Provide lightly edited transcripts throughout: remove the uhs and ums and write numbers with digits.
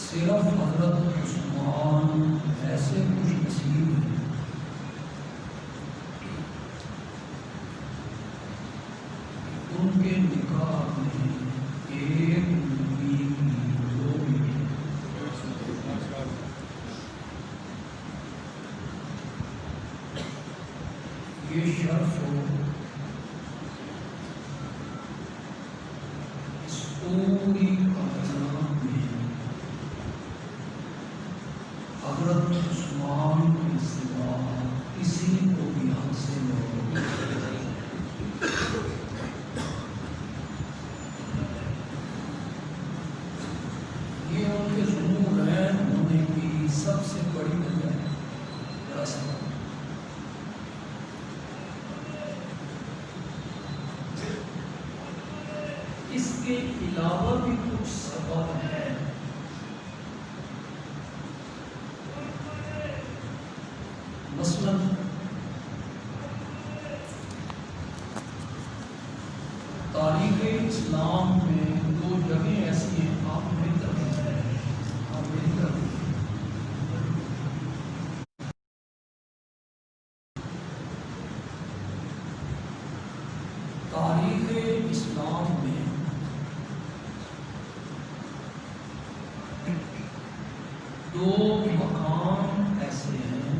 صرف حضرت عثمان ایسے خوش نصیب ہیں ان کے نکاح میں ایک بیوی دو بیٹے، یہ شرف ہو اس پوری کائنات میں حضرت عثمان کے سوا کسی کو بھی حاصل نہیں۔ یہ ان کے ذوالنورین ہونے کی سب سے بڑی وجہ ہے۔ اس کے علاوہ بھی کچھ سبب ہے۔ مثلاً تاریخ اسلام میں دو جگہیں ایسی ہیں، آپ میری طرف تاریخ اسلام میں دو مقام ایسے ہیں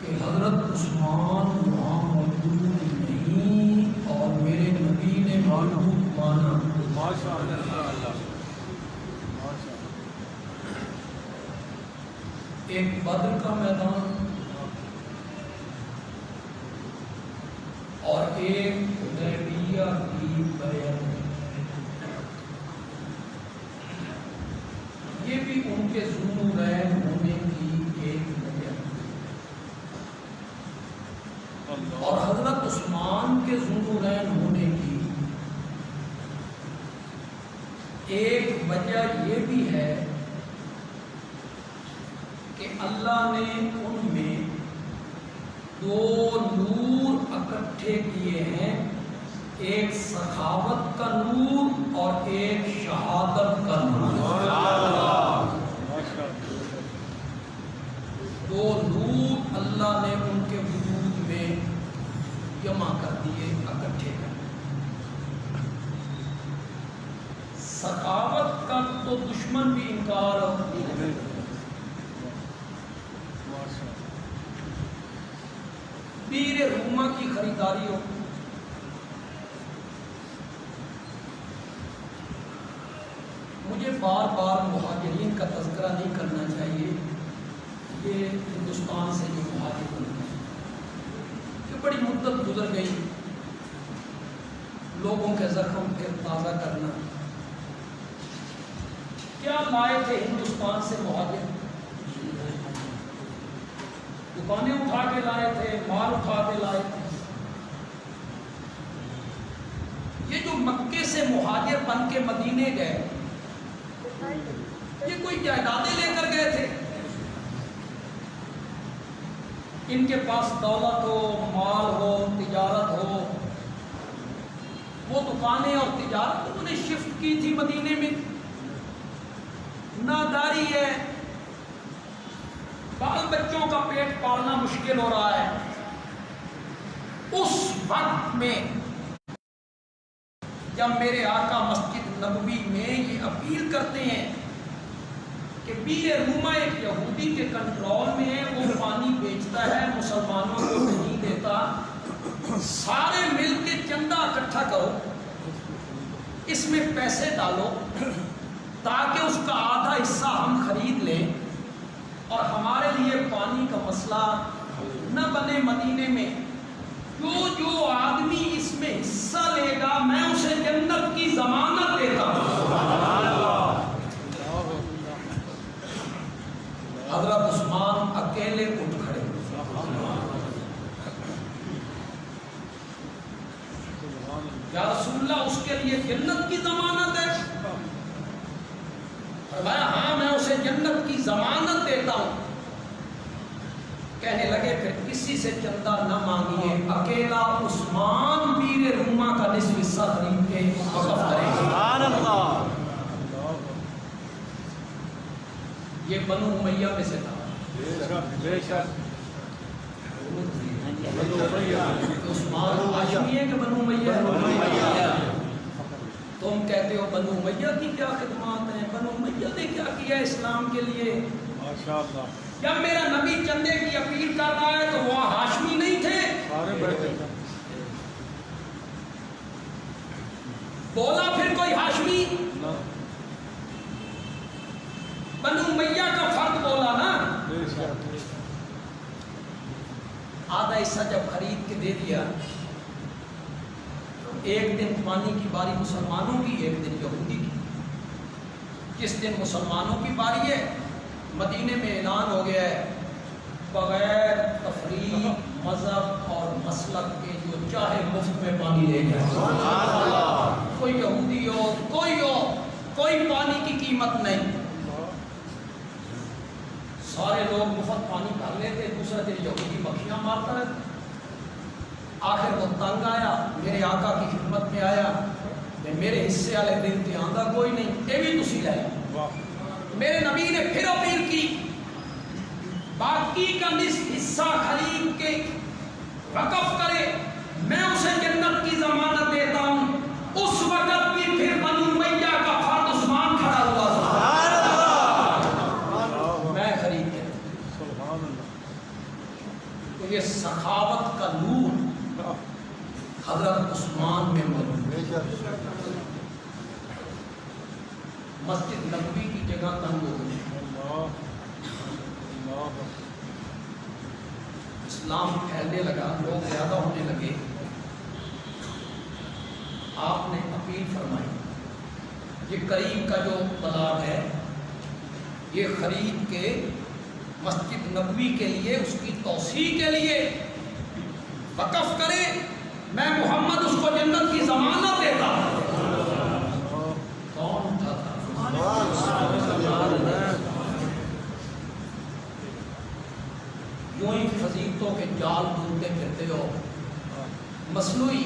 کہ حضرت عثمان وہاں موجود نہیں اور میرے نبی نے موجود مانا۔ ایک بدر کا میدان اور ایک حدیبیہ کی بیعت، یہ بھی ان کے ذوالنورین ہونے کی ایک وجہ ہے۔ اور حضرت عثمان کے ذوالنورین ہونے کی ایک وجہ یہ بھی ہے کہ اللہ نے ان میں دو نور اکٹھے کیے ہیں، ایک سخاوت کا نور اور ایک شہادت کا نور۔ دو نور اللہ نے ان کے وجود میں جمع کر دیے، اکٹھے کر دیے۔ سخاوت کا تو دشمن بھی انکار پیر روما کی خریداری ہو، مجھے بار بار مہاجرین کا تذکرہ نہیں کرنا چاہیے، یہ ہندوستان سے جو مہاجر بنے ہیں کہ بڑی مدت گزر گئی، لوگوں کے زخم پھر تازہ کرنا۔ کیا لائے تھے ہندوستان سے مہاجر؟ دکانیں اٹھا کے لائے تھے، مال اٹھا کے لائے تھے۔ یہ جو مکے سے مہاجر بن کے مدینے گئے، یہ کوئی جائیدادیں لے کر گئے تھے؟ ان کے پاس دولت ہو، مال ہو، تجارت ہو، وہ دکانیں اور تجارت انہوں نے شفٹ کی تھی مدینے میں، ناداری ہے، بال بچوں کا پیٹ پالنا مشکل ہو رہا ہے۔ اس وقت میں جب میرے آقا مسجد نبوی میں یہ اپیل کرتے ہیں کہ بیر روما ایک یہودی کے کنٹرول میں ہے، وہ پانی بیچتا ہے، مسلمانوں کو نہیں دیتا، سارے مل کے چندہ اکٹھا کرو، اس میں پیسے ڈالو تاکہ اس کا آدھا حصہ ہم خرید لیں اور ہمارے لیے پانی کا مسئلہ نہ بنے مدینے میں۔ جو آدمی اس میں حصہ لے گا میں اسے جنت کی ضمانت دیتا ہوں۔ حضرت عثمان اکیلے اٹھ کھڑے، یا رسول اللہ اس کے لیے جنت کی ضمانت ہے؟ فرمایا ہاں میں اسے جنت کی ضمانت دیتا ہوں۔ کہنے لگے پھر کسی سے چندہ نہ مانگیے، اکیلا عثمان بیر روما کا نصف حصہ خرید کے وقف کرے گا۔ سبحان اللہ۔ یہ بنو امیہ میں سے تھا، بے شک عثمان ہاشمی ہے کہ بنو امیہ؟ تم کہتے ہو بنو امیہ کی کیا خدمات ہیں، بنو امیہ نے کیا کیا اسلام کے لیے؟ ماشاءاللہ۔ جب میرا نبی چندے کی اپیل کر رہا ہے تو وہاں ہاشمی نہیں تھے؟ بولا پھر کوئی ہاشمی؟ بنو امیہ کا فرد بولا نا۔ آدھا حصہ جب خرید کے دے دیا تو ایک دن پانی کی باری مسلمانوں کی، ایک دن یہودی کی۔ جس دن مسلمانوں کی باری ہے مدینے میں اعلان ہو گیا ہے بغیر تفریق مذہب اور مسلک کے جو چاہے مفت میں پانی لے جائے، کوئی یہودی ہو کوئی پانی کی قیمت نہیں، سارے لوگ مفت پانی بھر لیتے، دوسرے دن یہودی مکھیاں مارتا ہے۔ آخر وہ تنگ آیا، میرے آقا کی خدمت میں آیا، میرے حصے والے دن تے آندا کوئی نہیں، یہ بھی تسی لے۔ میرے نبی نے پھر اپیل کی باقی کا نصف حصہ خرید کے وقف کرے، میں اسے جنت کی ضمانت دیتا ہوں۔ اس وقت بھی پھر بنو امیہ کا فرد عثمان کھڑا ہوا تھا، میں خرید کے تو یہ سخاوت کا نور حضرت عثمان میں موجود ہے۔ مسجد نبوی کی جگہ تنگ ہو گئی، اسلام پھیلنے لگا، لوگ زیادہ ہونے لگے، آپ نے اپیل فرمائی یہ قریب کا جو تالاب ہے یہ خرید کے مسجد نبوی کے لیے، اس کی توسیع کے لیے وقف کرے، میں محمد اس کو جنت کی ضمانت دیتا ہوں۔ کون اٹھا تھا؟ یوں ہی فضیلتوں کے جال ڈھونڈتے پھرتے ہو، مصنوعی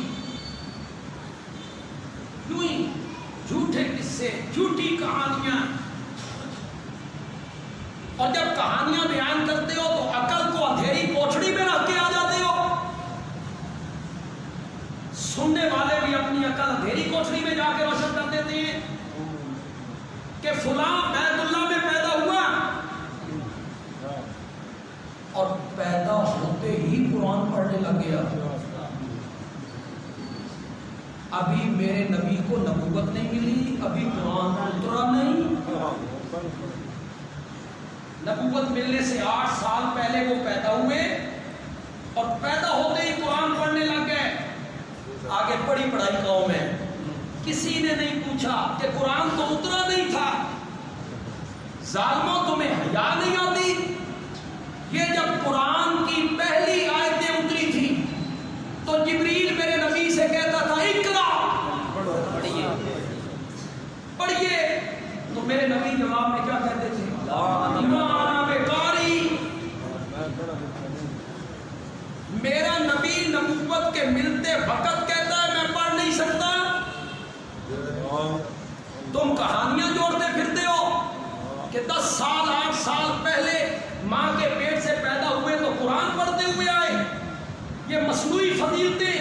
یوں ہی جھوٹے قصے، جھوٹی کہانیاں، اور جب کہانیاں بیان کرتے ہو تو عقل کو اندھیری کوٹھڑی میں رکھ کے آ جاتے ہو، سننے والے بھی اپنی عقل اندھیری کوٹھڑی میں جا کے روشن کر دیتے ہیں کہ فلاں بیت اللہ میں پیدا ہوا اور پیدا ہوتے ہی قرآن پڑھنے لگ گیا۔ ابھی میرے نبی کو نبوت نہیں ملی، ابھی قرآن اترا نہیں۔ نبوت ملنے سے 8 سال پہلے وہ پیدا ہوئے اور پیدا ہوتے ہی قرآن پڑھنے لگ گئے۔ آگے بڑی پڑھائی قوم ہے، کسی نے نہیں پوچھا کہ قرآن تو اترا نہیں تھا، ظالموں تمہیں حیا نہیں آتی؟ یہ جب قرآن کی پہلی آیتیں اتری تھی تو جبریل میرے نبی سے کہتا تھا اقرا، پڑھیے، تو میرے نبی جواب میں کیا کہتے تھے؟ یہ مصنوعی فضیلتیں،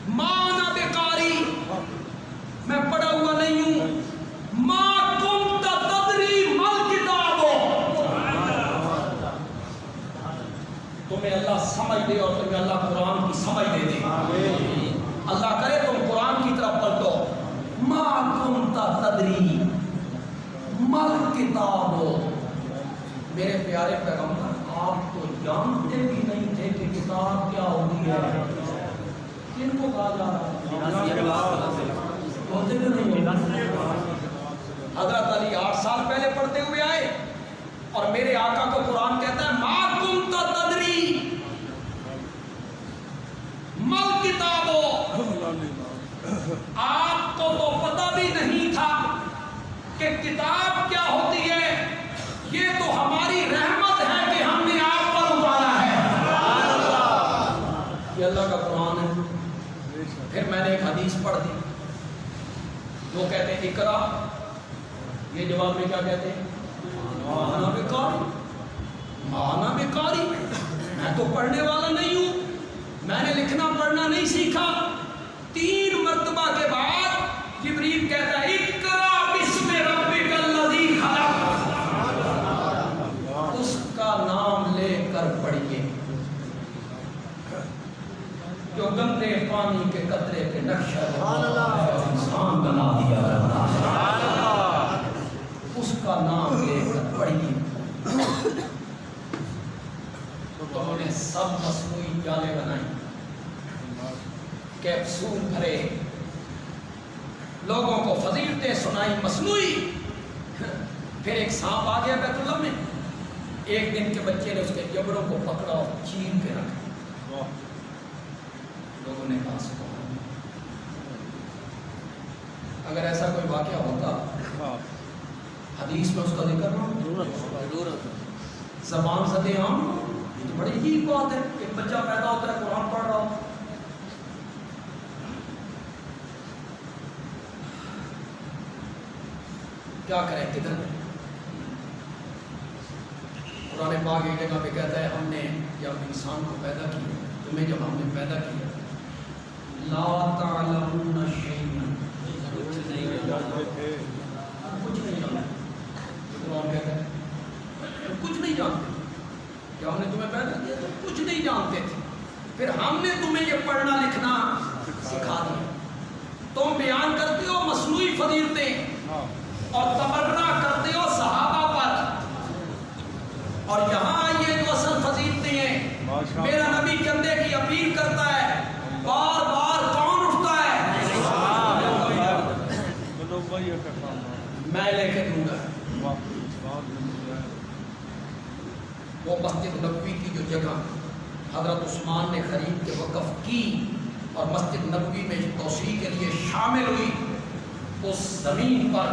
مانا بیکاری، میں پڑھا ہوا نہیں ہوں، ما کنت تدری مل کتاب، تمہیں اللہ سمجھ دے اور تمہیں اللہ قرآن کی سمجھ دے دے، اللہ کرے تم قرآن کی طرف پلٹو۔ ما کنت تدری مل کتاب، میرے پیارے پیغمبر آپ تو جانتے بھی نہیں تھے کہ کتاب کیا ہوتی ہے۔ کن کو کہا جا رہا ہے؟ ہوتے بھی نہیں ہوتے۔ حضرت علی 8 سال پہلے پڑھتے ہوئے آئے اور میرے آقا کو قرآن کہتا ہے ما کنت تدری مل کتاب، آپ کو تو پتہ بھی نہیں تھا کہ کتاب کیا ہوتی ہے، یہ تو ہماری رحمت ہے کہ ہم نے آپ پر اتارا ہے۔ یہ اللہ کا قرآن ہے۔ پھر میں نے ایک حدیث پڑھ دی، وہ کہتے ہیں اقرا، یہ جواب میں کیا کہتے ہیں؟ مانا بیکاری، مانا بیکاری، میں تو پڑھنے والا نہیں ہوں، میں نے لکھنا پڑھنا نہیں سیکھا۔ 3 مرتبہ کے بعد جبریل کہتا ہے اقرا بسم ربک الذی خلق، اس کا نام لے کر پڑھیے جو گندے پانی کے قطرے کے نقشہ انسان بنا دیا ہے، اس کا نام لے کر پڑھیے۔ تو انہوں نے سب مصنوعی جالیں بنائی، کیپسول بھرے، لوگوں کو فضیلتیں سنائی مصنوعی۔ پھر ایک سانپ آ گیا بیت اللہ میں، ایک دن کے بچے نے اس کے جبڑوں کو پکڑا اور چین کے رکھا، لوگوں نے کہا سبحان اللہ۔ اگر ایسا کوئی واقعہ ہوتا حدیث میں اس کا ذکر نہ، زبان زدے عام، یہ تو بڑی عجیب بات ہے کہ بچہ پیدا ہوتا ہے قرآن پڑھ رہا ہو۔ کیا کریں، کدھر قرآن پاک ایک جگہ پہ کہتا ہے ہم نے جب انسان کو پیدا کیا، تمہیں جب ہم نے پیدا کیا، لا تعلمون شیئا، کچھ نہیں جانتے، قرآن کہتا ہے کچھ نہیں جانتے، کہ ہم نے تمہیں پیدا کیا تو کچھ نہیں جانتے تھے، پھر ہم نے تمہیں یہ پڑھنا لکھنا سکھا دیا۔ تم بیان کرتے ہو مصنوعی فضیلتیں اور تبرہ کرتے ہو صحابہ پر، اور یہاں یہ جو اصل فضیلتیں ہیں، میرا نبی چندے کی اپیل کرتا ہے، بار بار کون اٹھتا ہے؟ میں لے کے دوں گا۔ وہ مسجد نبوی کی جو جگہ حضرت عثمان نے خرید کے وقف کی اور مسجد نبوی میں توسیع کے لیے شامل ہوئی، اس زمین پر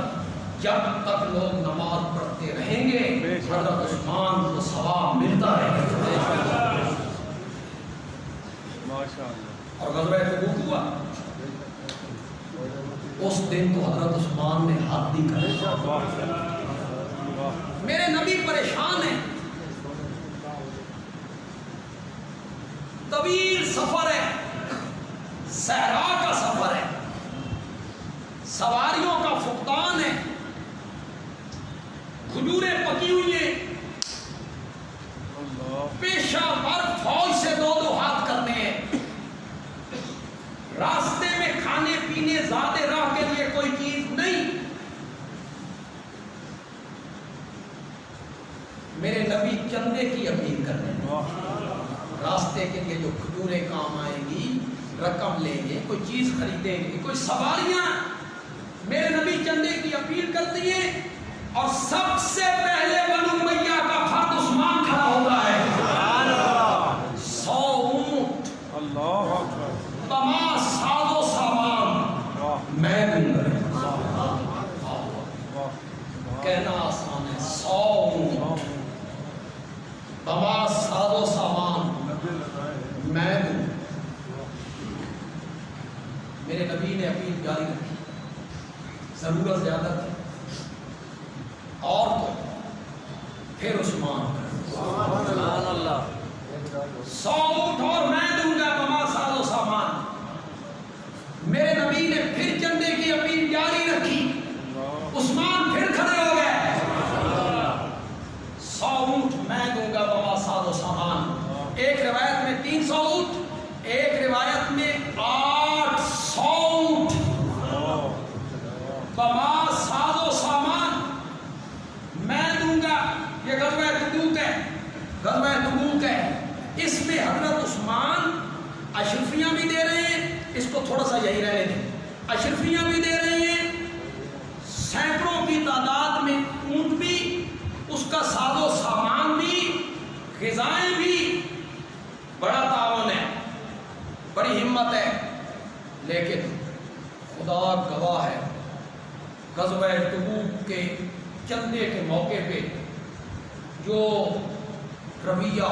جب تک لوگ نماز پڑھتے رہیں گے حضرت عثمان کو ثواب ملتا رہے گا۔ اور غزوہ تبوک ہوا، اس دن تو حضرت عثمان نے ہاتھ دی کر، میرے نبی پریشان ہیں، طویل سفر ہے، صحرا کا سفر ہے، سواریوں کا فقدان ہے، کھجوریں پکی ہوئی ہیں، پیشہ ور فوج سے 2 ہاتھ کرنے ہیں، راستے میں کھانے پینے زیادہ راہ کے لیے کوئی چیز نہیں۔ میرے نبی چندے کی اپیل کرنے ہیں، راستے کے لیے جو کھجوریں کام آئیں گی، رقم لیں گے، کوئی چیز خریدیں گے، کوئی سواریاں، میرے نبی چندے کی اپیل کرتی ہیں، اور سب سے پہلے بنو امیہ کا فرد عثمان کھڑا ہوتا ہے۔ 100 اونٹ، تمام ساز و سامان میں دوں گا۔ کہنا آسان ہے، 100 اونٹ، تمام ساز و سامان میں دوں۔ میرے نبی نے اپیل جاری رکھی، ضرورت زیادہ تھی اور تو پھر عثمان 100 اونٹ تھوڑا سا یہی رہنے دیں. اشرفیاں بھی دے رہے ہیں, سینکڑوں کی تعداد میں اونٹ بھی, اس کا ساز و سامان بھی, غذائیں بھی, بڑا تعاون ہے, بڑی ہمت ہے. لیکن خدا گواہ ہے, غزوہ تبوک کے چندے کے موقع پہ جو رویہ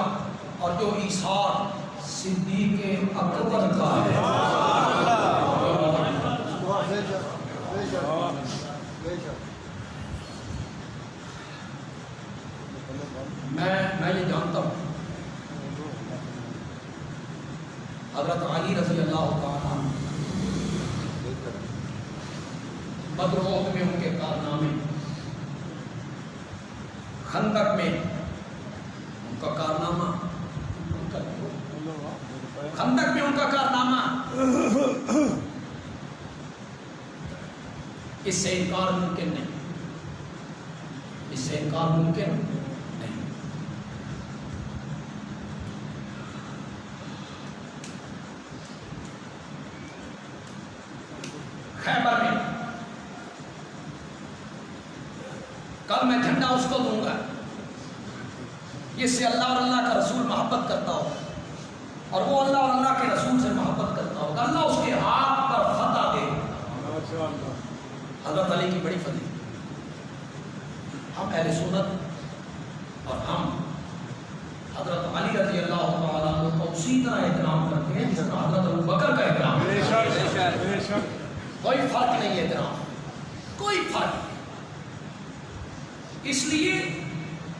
اور جو ایثار صدیق اکبر کا ہے, میں یہ جانتا ہوں حضرت علی رضی اللہ تعالیٰ عنہ بدر و احد میں ان کے کارنامے, خندق میں ان کا کارنامہ, خندق میں ان کا کارنامہ, اس سے انکار ممکن نہیں, اس سے انکار ممکن نہیں. خیبر میں کل میں جھنڈا اس کو دوں گا جس سے اللہ اور اللہ کا رسول محبت کرتا ہو, اور وہ اللہ اور اللہ کے رسول سے محبت کرتا ہوگا, اللہ اس کے ہاتھ پر فتح دے. حضرت علی کی بڑی فضیلت. ہم اہل سنت اور ہم حضرت علی رضی اللہ تعالیٰ عنہ کو اسی طرح احترام کرتے ہیں جس طرح حضرت ابوبکر کا احترام. کوئی فرق نہیں ہے احترام, کوئی فرق نہیں. اس لیے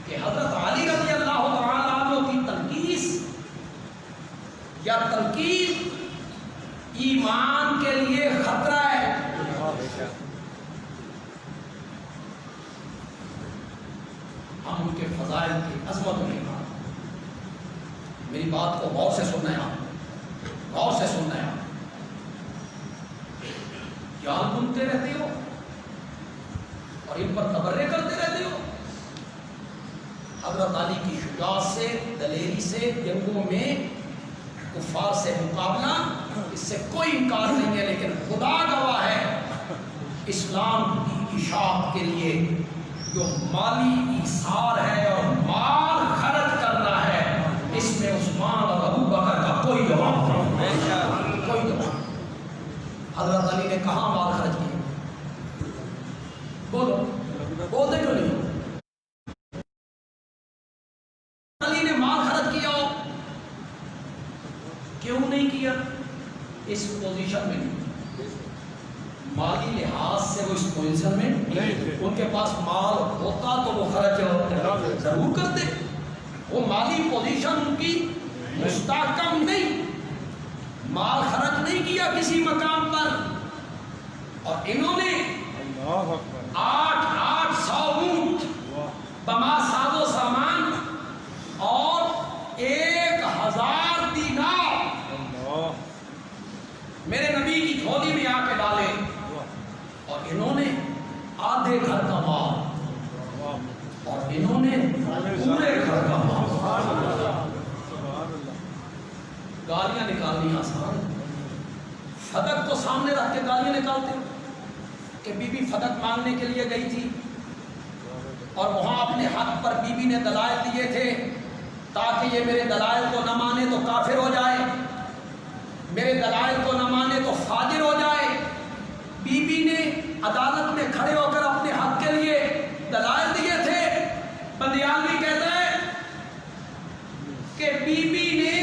کہ حضرت علی رضی اللہ تعالیٰ عنہ کی تنقیص یا تنقید ایمان کے لیے خطرہ ہے. ہم ان کے فضائل کی عظمت نہیں مانتے. میری بات کو غور سے سننا ہے, آپ غور سے سننا ہے. آپ جان بنتے رہتے ہو اور ان پر تبرے کرتے رہتے ہو. حضرت علی کی شجاعت سے, دلیری سے, جنگوں میں کفار سے مقابلہ, اس سے کوئی انکار نہیں ہے. لیکن خدا گواہ ہے, اسلام کی اشاعت کے لیے جو مالی ایثار ہے اور مال خرچ کرنا ہے, اس میں عثمان اور ابوبکر کا کوئی جواب نہیں, کوئی جواب. حضرت علی نے کہاں مال خرچ کیا؟ بولو, بولتے کیوں نہیں؟ علی نے مال خرچ کیا ہو, کیوں نہیں کیا؟ اس پوزیشن میں نہیں, مالی لحاظ سے وہ اس پوزیشن میں نہیں. ان کے پاس مال ہوتا تو وہ خرچ ضرور کرتے. وہ مالی پوزیشن ان کی مستحکم نہیں, مال خرچ نہیں کیا کسی مقام پر. اور انہوں نے 800 اونٹ بما ساز و سامان اور 1000 دینار میرے نبی کی جھولی میں آ کے ڈالے, اور انہوں نے آدھے گھر کا مال, اور انہوں نے پورے گھر کا مال. گالیاں نکالنی آسان, فدق کو سامنے رکھ کے گالیاں نکالتے کہ بی بی فدق مانگنے کے لیے گئی تھی, اور وہاں اپنے حق پر بی بی نے دلائل دیے تھے تاکہ یہ میرے دلائل کو نہ مانے تو کافر ہو جائے, میرے دلائل کو نہ مانے تو فاجر ہو جائے. بی بی نے عدالت میں کھڑے ہو کر اپنے حق کے لیے دلائل دیے تھے. بندیالوی کہتا ہے کہ بی بی نے,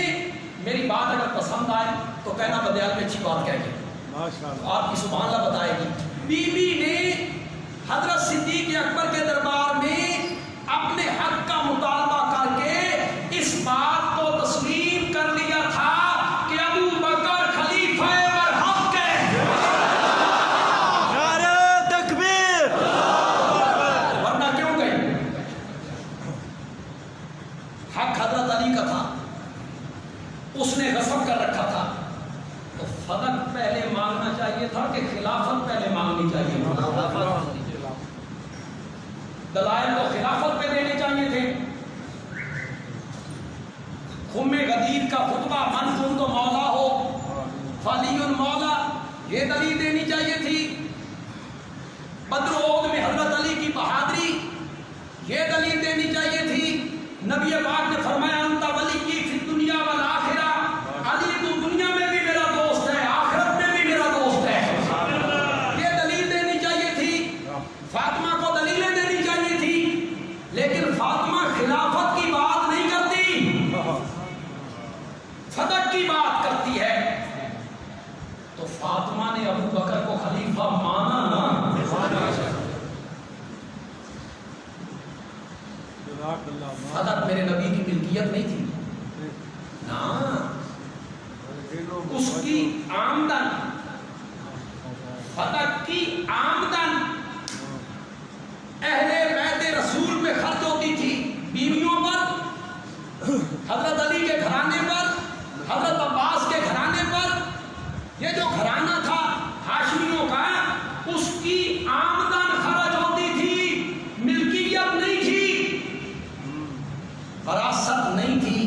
میری بات اگر پسند آئے تو کہنا بندیالوی اچھی بات کہہ گئی, آپ کی سبحان اللہ بتائے گی. بی بی نے حضرت صدیق اکبر کے دربار میں اپنے حق کا مطالبہ کر کے اس بات کو تسلیم کر لیا تھا کہ ابو بکر خلیفہ برحق ہے. نعرہ تکبیر. ورنہ کیوں گئی؟ حق حضرت علی کا تھا, اس نے غصب کر رکھا تھا, تو فدق پہلے مانگنا چاہیے تھا کہ خلافت پہلے مانگنی چاہیے تھا؟ دلائل کو خلافت پہ دینے چاہیے تھے. خم غدیر کا خطبہ من کن تو مولا ہو فعلی المولا, یہ دلیل دینی چاہیے تھی. بدر و احد میں حضرت علی کی بہادری یہ دلیل دینی چاہیے تھی. نبی پاک نے فرمایا انت ولی فی الدنیا والآخرہ، علی تو دنیا میں بھی میرا دوست ہے، آخرت میں بھی میرا دوست ہے. یہ دلیل دینی چاہیے تھی. فاطمہ کو دلیلیں دینی چاہیے تھی، لیکن فاطمہ خلافت کی بات نہیں کرتی، فتح کی بات کرتی ہے. تو فاطمہ نے ابو بکر کو خلیفہ مانا نا. فتح میرے نبی کی ملکیت نہیں تھی نا، اس کی آمدن، فتح کی آمدن اہل بیت رسول پہ خرچ ہوتی تھی، بیویوں پر، حضرت علی کے گھرانے پر، حضرت عباس کے گھرانے پر. یہ جو گھرانہ تھا ہاشمیوں کا، اس کی آمدن خرچ ہوتی تھی، ملکیت نہیں تھی، وراثت نہیں تھی.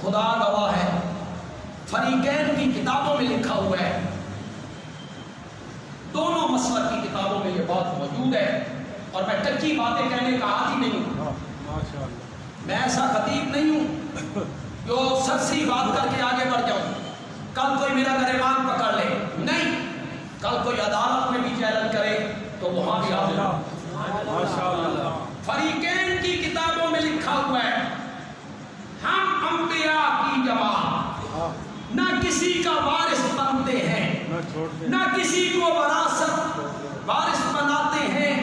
خدا گواہ ہے، فریقین کی کتابوں میں لکھا ہوا ہے، دونوں مسلک کی کتابوں میں یہ بات موجود ہے. اور میں کچی باتیں کہنے کا عادی نہیں ہوں، میں ایسا خطیب نہیں ہوں جو سچی بات کر کے آگے بڑھ جاؤں. کل کوئی میرا گریبان پکڑ لے، نہیں، کل کوئی عدالت میں بھی چیلنج کرے تو وہاں بھی حاضر ہوں. فریقین کی کتابوں میں لکھا ہوا ہے، ہم انبیاء کی جماعت نہ کسی کا وارث بنتے ہیں، نہ کسی کو وراثت وارث بناتے ہیں.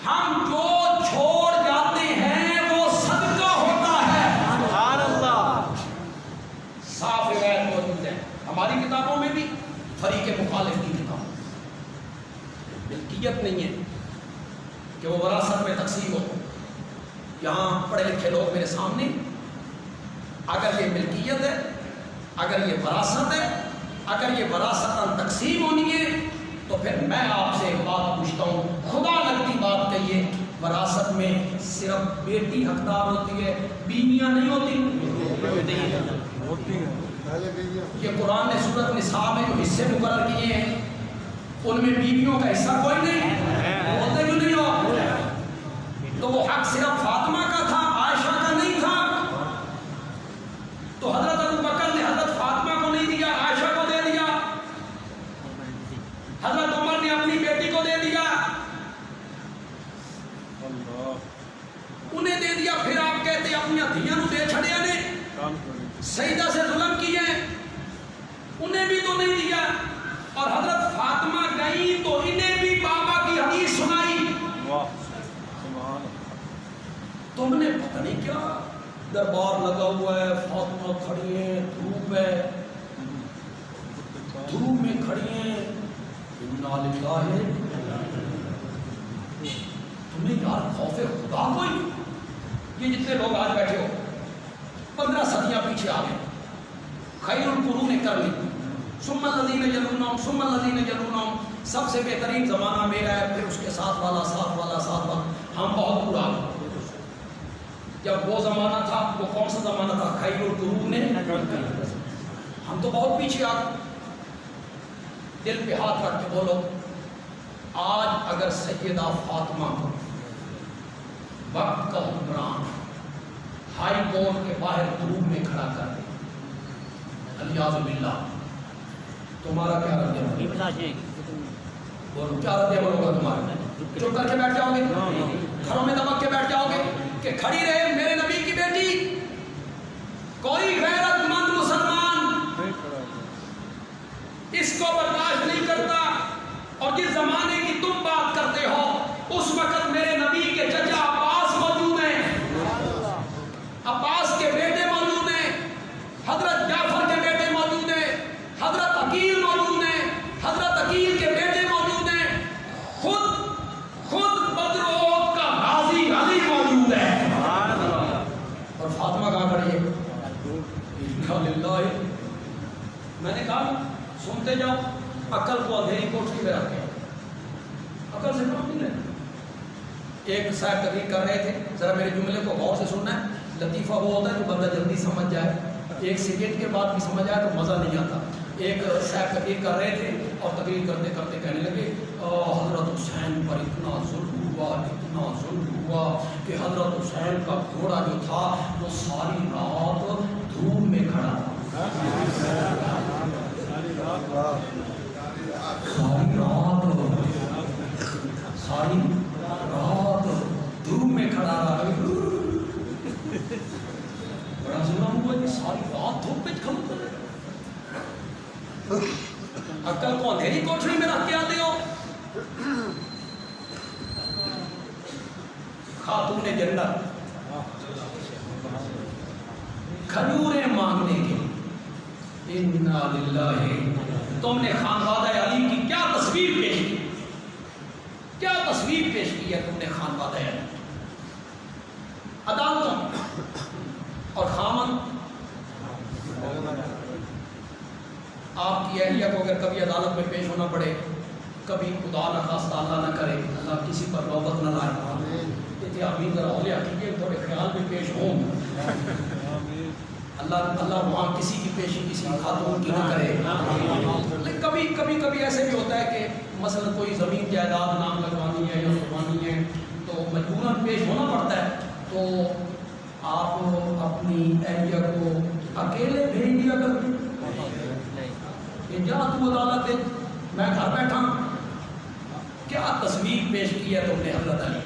ہم جو چھوڑ جاتے ہیں وہ صدقہ ہوتا ہے. سبحان اللہ. صاف روایت موجود ہے ہماری کتابوں میں بھی، فریق مخالف کی کتابوں میں. ملکیت نہیں ہے کہ وہ وراثت میں تقسیم ہو. یہاں پڑھے لکھے لوگ میرے سامنے، اگر یہ ملکیت ہے، اگر یہ وراثت ہے، اگر یہ وراثت تقسیم ہونی ہے، تو پھر میں آپ سے ایک بات پوچھتا ہوں، خدا لگتی بات کہیے، وراثت میں صرف بیٹی حقدار ہوتی ہے، بیویاں نہیں ہوتی؟ یہ قرآن نے سورۃ نساء میں جو حصے مقرر کیے ہیں ان میں بیویوں کا حصہ کوئی نہیں ہوتے. کیوں نہیں ہو؟ تو وہ حق صرف فاطمہ کا تھا، عائشہ کا نہیں تھا. تو حضرت ابو بکر نے حضرت فاطمہ کو نہیں دیا، عائشہ کو دے دیا. حضرت عمر نے اپنی بیٹی کو دے دیا، انہیں دے دیا. پھر آپ کہتے اپنی دھیاں نو دے چھڑیا نے، سیدہ سے ظلم کیے، انہیں بھی تو نہیں دیا. اور حضرت فاطمہ گئی تو انہیں بھی بابا کی حدیث سنائی. تم نے پتہ نہیں کیا دربار لگا ہوا ہے، فاطمہ کھڑی ہیں، دھوپ ہے، دھوپ میں کھڑی ہیں، انا للہ. تمہیں یار خوف خدا کوئی؟ یہ جتنے لوگ آج بیٹھے ہو 15 صدیاں پیچھے آ گئے، خیر القرون کرنی، ثم الذین یلونہم ثم الذین یلونہم، سب سے بہترین زمانہ میرا ہے، پھر اس کے ساتھ والا ساتھ والا ساتھ والا. ہم بہت دور آ گئے. جب وہ زمانہ تھا، وہ کون سا زمانہ تھا؟ خیر القرون. ہم تو بہت پیچھے آ گئے. دل پہ ہاتھ رکھ کے بولو، آج اگر سیدہ فاطمہ کو وقت کا حکمران ہائی کورٹ کے باہر دھوپ میں کھڑا کر دے، الیاذ باللہ، تمہارا کیا رد عمل ہوگا؟ بولو کیا رد عمل ہوگا تمہارا؟ چپ کر کے بیٹھ جاؤ گے؟ گھروں میں دبک کے بیٹھ جاؤ گے کہ کھڑی رہے میرے نبی کی بیٹی؟ کوئی غیرت مند مسلمان اس کو برداشت نہیں کرتا. اور جس زمانے کی تم بات کرتے ہو اس وقت میرے نبی کے چچا عباس موجود ہیں، عباس کے بیٹے موجود ہیں، حضرت جعفر کے بیٹے موجود ہیں، حضرت عقیل موجود ہیں، حضرت عقیل کے بیٹے موجود ہیں، خود بدر و احد کا غازی علی موجود ہے. اور فاطمہ کہاں کھڑی ہے؟ میں نے کہا سنتے جاؤ، عقل کو اندھیری کوٹھی میں رکھ کے، عقل سے کام نہیں لینا. ایک صاحب تقریر کر رہے تھے، ذرا میرے جملے کو غور سے سننا ہے. لطیفہ وہ ہوتا ہے جو بندہ جلدی سمجھ جائے، 1 سیکنڈ کے بعد بھی سمجھ آئے تو مزہ نہیں آتا. ایک صاحب تقریر کر رہے تھے اور تقریر کرتے کرتے کہنے لگے حضرت حسین پر اتنا ظلم ہوا کہ حضرت حسین کا گھوڑا جو تھا وہ ساری رات دھوپ میں کھڑا تھا، ساری رات دھوپ میں کھڑا رہا، بڑا ظلم ہوا کہ ساری رات دھوپ میں کھڑا تھا۔ عقل کو اندھیری کوٹھری میں رکھ کے آتے ہو۔ خاتون جنت کھجوریں مانگنے کے، انا للہ، تم نے خانوادہ علی کی کیا تصویر پیش کی، کیا تصویر پیش کی ہے تم نے خانوادہ علی، عدالتوں اور خامن آپ کی اہلیہ کو اگر کبھی عدالت میں پیش ہونا پڑے، کبھی خدا نہ خواستہ اللہ نہ کرے، اللہ کسی پر نوبت نہ لائے، آمین ذرا اولیاء کیجیے، تھوڑے خیال میں پیش ہوں، اللہ وہاں کسی کی پیشی کسی خاتون کی نہ کرے۔ لیکن کبھی ایسے بھی ہوتا ہے کہ مثلا کوئی زمین جائیداد نام لگوانی ہے یا لگوانی ہے تو مجبوراً پیش ہونا پڑتا ہے، تو آپ اپنی اہلیہ کو اکیلے بھیج دیا کرتے کہ جا تو عدالت ہے، میں گھر بیٹھا ہوں۔ کیا تصویر پیش کی ہے تم نے حضرت علی؟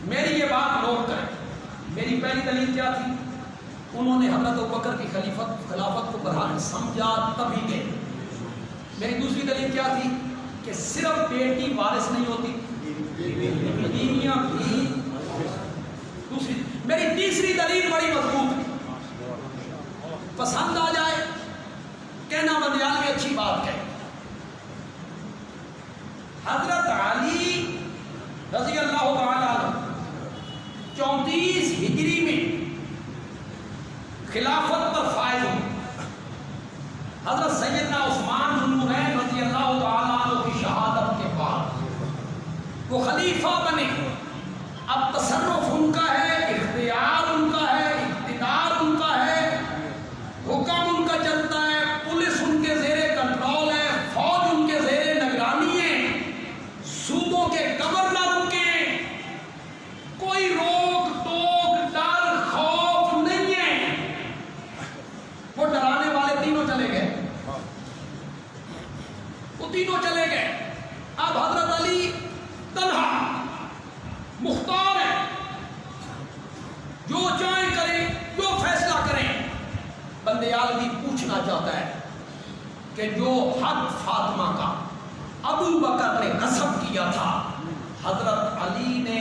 میری یہ بات نوٹ کریں، میری پہلی دلیل کیا تھی؟ انہوں نے حضرت ابوبکر کی خلافت کو برحق سمجھا تبھی دے۔ میری دوسری دلیل کیا تھی؟ کہ صرف بیٹی وارث نہیں ہوتی، بیویاں بھی۔ دوسری میری تیسری دلیل بڑی مضبوط ہے، پسند آ جائے کہنا بندیال میں اچھی بات ہے۔ حضرت علی رضی اللہ تعالی عنہ 34 ہجری میں خلافت پر فائز ہوئے۔ حضرت سیدنا عثمان ذو النورین رضی اللہ تعالی عنہ کی شہادت کے بعد وہ خلیفہ بنے۔ اب تصرف ان کا ہے، اختیار ان کا ہے، اقتدار ان کا ہے، حکم ان کا چلتا ہے، پولیس ان کے زیر کنٹرول ہے، فوج ان کے زیر نگرانی ہے، صوبوں کے گورنر ان کے، کوئی روک ٹوک ڈر خوف نہیں ہے۔ وہ ڈرانے والے تینوں چلے گئے، وہ تینوں چلے گئے۔ اب حضرت علی تنہا مختار ہے، جو چاہیں کریں، جو فیصلہ کریں۔ بندیال بھی پوچھنا چاہتا ہے کہ جو حق فاطمہ کا ابو بکر نے غصب کیا تھا، حضرت علی نے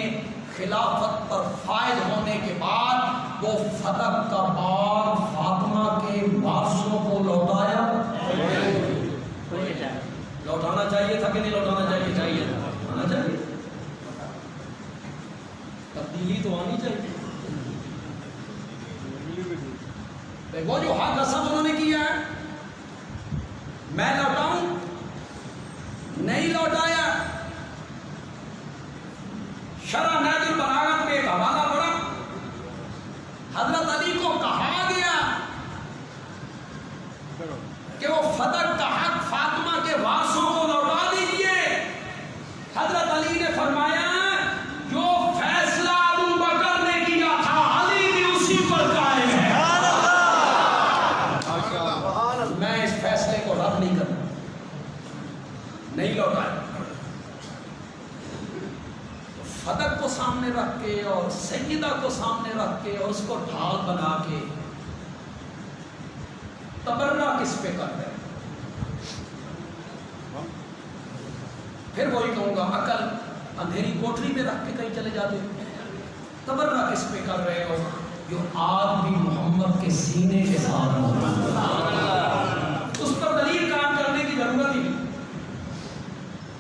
خلافت پر فائز ہونے کے بعد وہ فتح کا باغ فاطمہ کے وارثوں کو لوٹایا۔ لوٹانا چاہیے تھا کہ نہیں لوٹانا چاہیے؟ چاہیے تھا، آنا چاہیے، تبدیلی تو آنی چاہیے۔ وہ جو حق غصب انہوں نے کیا ہے میں لوٹاؤں، نہیں لوٹایا۔ شرح نہج البلاغہ پہ ایک حوالہ پڑا، حضرت علی کو کہا گیا کہ وہ فتح کا حق فاطمہ کے وارثوں کو لوٹا دیجیے۔ حضرت علی نے فرمایا جو فیصلہ ابو بکر نے کیا تھا علی بھی اسی پر قائم ہے، میں اس فیصلے کو رد نہیں کروں، نہیں لوٹایا۔ فتح کو سامنے رکھ کے اور سیدہ کو سامنے رکھ کے اور اس کو ڈھال بنا کے تبرہ کس پہ کر رہے؟ پھر وہی کہوں گا، عقل اندھیری کوٹری میں رکھ کے کہیں چلے جاتے، تبرہ کس پہ کر رہے ہو جو آج بھی محمد کے سینے کے ساتھ ہو؟ اس پر دلیل قائم کرنے کی ضرورت ہی نہیں،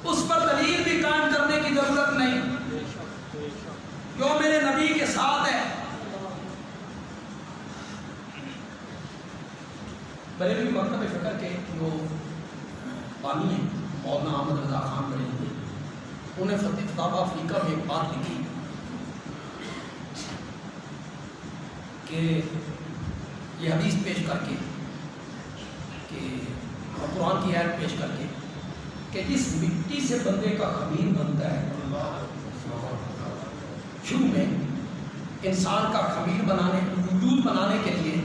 اس پر دلیل بھی قائم کرنے کی ضرورت نہیں۔ جو میرے نبی کے ساتھ ہے، بریلوی مکتب فکر کے جو بانی ہیں مولانا احمد رضا خان بریلوی، انہوں نے فتح افریقہ میں ایک بات لکھی کہ یہ حدیث پیش کر کے کہ قرآن کی آیت پیش کر کے کہ جس مٹی سے بندے کا خمیر بنتا ہے، شروع میں انسان کا خمیر بنانے، وجود بنانے کے لیے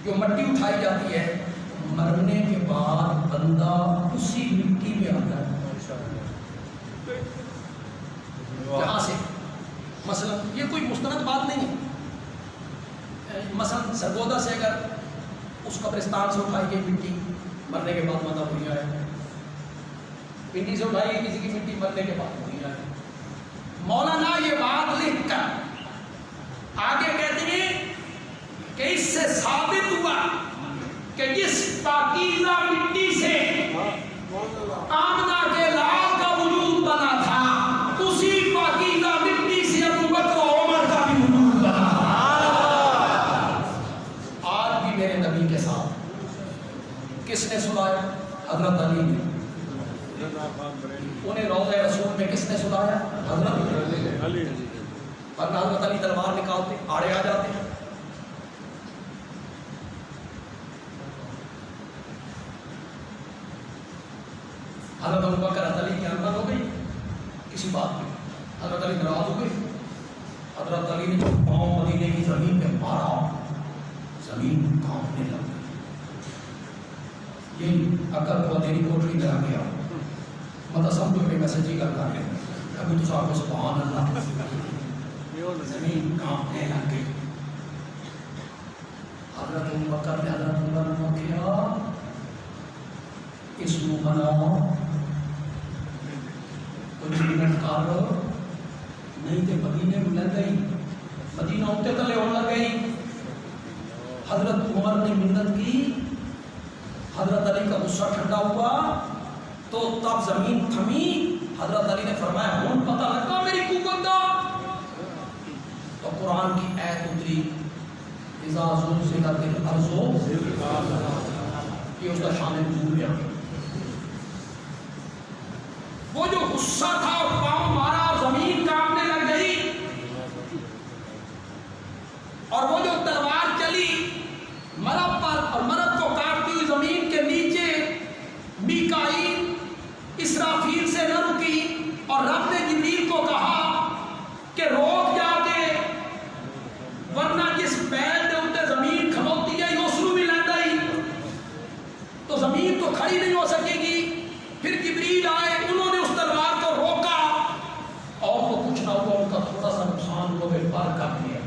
جو مٹی اٹھائی جاتی ہے، مرنے کے بعد بندہ اسی مٹی میں آتا ہے جہاں سے، مثلا یہ کوئی مستند بات نہیں ہے، مثلا سرگودا سے اگر اس قبرستان سے اٹھائی گئی مٹی مرنے کے بعد مدہ ہوئی ہے، پنڈی سے اٹھائی گئی کسی کی مٹی مرنے کے بعد ہوئی ہے، مولانا یہ بات لکھ کر آگے کہتے ہیں کہ اس سے ثابت ہوا کہ جس پاکیزہ مٹی سے آمنہ کے لال کا وجود بنا تھا، اسی پاکیزہ مٹی سے ابو بکر و عمر کا بھی وجود بنا تھا۔ آج بھی میرے نبی کے ساتھ کس نے سلایا؟ حضرت علی نے۔ انہیں روضہ رسول میں کس نے سلایا؟ حضرت علی۔ ورنہ حضرت علی تلوار نکالتے، آڑے آ جاتے ہیں۔ حضرت ابوبکر حضرت علی کی انبر ہو گئی کسی بات میں، حضرت علی ناراض ہو گئی، حضرت علی نے جب پاؤں مدینے کی زمین پہ مارا، زمین کانپنے لگ گئی۔ یہ اکل کو تیری کوٹری میں آ گیا، مطلب سمجھو کہ میسج ہی کرتا ہے، ابھی تو صاحب سبحان اللہ، زمین کانپنے لگ گئی۔ حضرت ابوبکر نے حضرت عمر کو کیا، اس کو بناؤ، کچھ منٹ کار نہیں تے مدینے میں لگ گئی، مدینہ اٹھتے تلے ہونے لگ گئی۔ حضرت عمر نے منت کی، حضرت علی کا غصہ ٹھنڈا ہوا تو تب زمین تھمی۔ حضرت علی نے فرمایا ہون پتہ لگتا میری قوت دا، تو قرآن کی آیت اتری اذا زلزلت الارض، یہ اس کا شان نزول ہے۔ وہ جو غصہ تھا اور پاؤں مارا اور زمین کانپنے لگ گئی، اور وہ جو تلوار چلی مرد پر اور مرد کو کاٹتی ہوئی زمین کے نیچے، میکائیل اسرافیل سے نہ رکی، اور رب نے جبریل کو کہا کہ روک جا کے، ورنہ جس پیر دے اندر زمین کھلوتی ہے اس نوں بھی لیندا ہی، تو زمین تو کھڑی نہیں ہو سکے گی۔ پھر جبریل آئے، انہوں نے اس تلوار کو روکا، اور تو کچھ نہ ہوا، ان کا تھوڑا سا نقصان لوگ پار کر دیا۔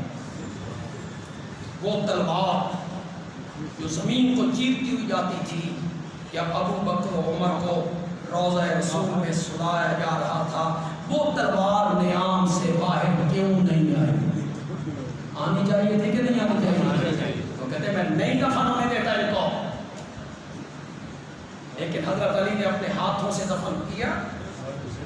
وہ تلوار جو زمین کو چیرتی ہوئی جاتی تھی، یا ابو بکر و عمر کو روضہ رسول میں سلایا جا رہا تھا، وہ تلوار نیام سے باہر کیوں نہیں آئی؟ آنی چاہیے تھی کہ نہیں آنی چاہیے؟ تو کہتے میں نہیں دفن ہونے دیتا ان کو، لیکن حضرت علی نے اپنے ہاتھوں سے دفن کیا،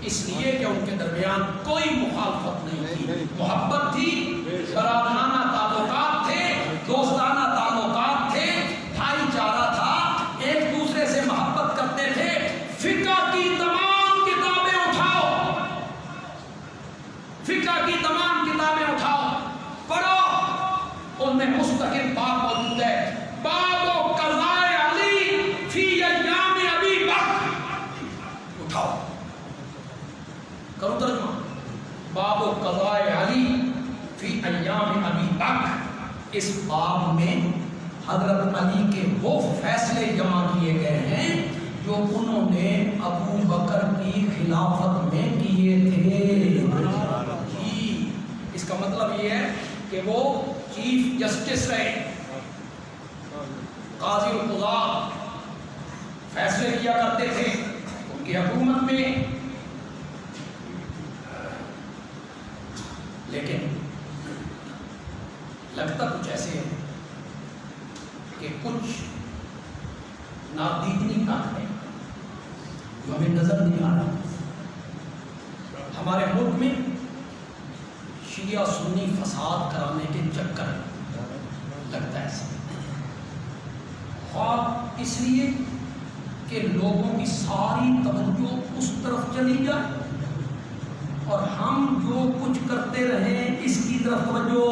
اس لیے کہ ان کے درمیان کوئی مخالفت نہیں تھی، محبت تھی، برادرانہ تعلقات تھے، دوستانہ تعلقات تھے، بھائی چارہ تھا، ایک دوسرے سے محبت کرتے تھے۔ فقہ کی تمام کتابیں اٹھاؤ، فقہ کی تمام کتابیں اٹھاؤ، پڑھو، ان میں مستقل باب موجود ہے، باب و قضائے علی فی ایام ابی بکر، اٹھاؤ کرو ترجمہ، باب و قضائے علی فی ایام ابی بکر۔ اس باب میں حضرت علی کے وہ فیصلے جمع کیے گئے ہیں جو انہوں نے ابو بکر کی خلافت میں کیے تھے۔ اس کا مطلب یہ ہے کہ وہ چیف جسٹس رہے، قاضی القضاء، فیصلے کیا کرتے تھے ان کی حکومت میں، لیکن لگتا کچھ ایسے ہے کہ کچھ نادیدنی طاقتیں جو ہمیں نظر نہیں آ رہا۔ ہمارے ملک میں شیعہ سنی فساد کرانے کے چکر لگتا ہے ایسا، خواب اس لیے کہ لوگوں کی ساری توجہ اس طرف چلی جائے اور ہم جو کچھ کرتے رہیں اس کی طرف توجہ،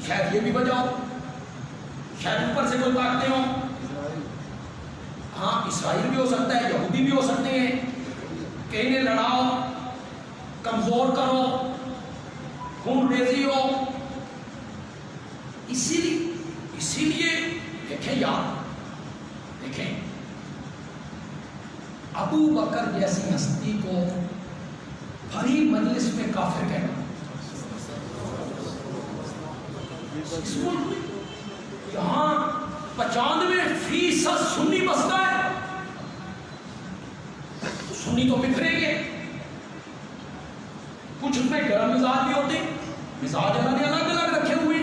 شاید یہ بھی وجہ ہو۔ شاید اوپر سے کوئی طاقتیں ہوں. ہاں اسرائیل بھی ہو سکتا ہے, یہودی بھی ہو سکتے ہیں کہ انہیں لڑاؤ, کمزور کرو, خون ریزی ہو. اسی لیے دیکھیں یار, دیکھیں ابو بکر جیسی ہستی کو بھری مجلس میں کافر کہنا, اس ملک یہاں 95% سنی بستا ہے, تو سنی تو بکھریں گے. کچھ اس میں گرم مزاج بھی ہوتے, مزاج اللہ نے الگ الگ رکھے ہوئے,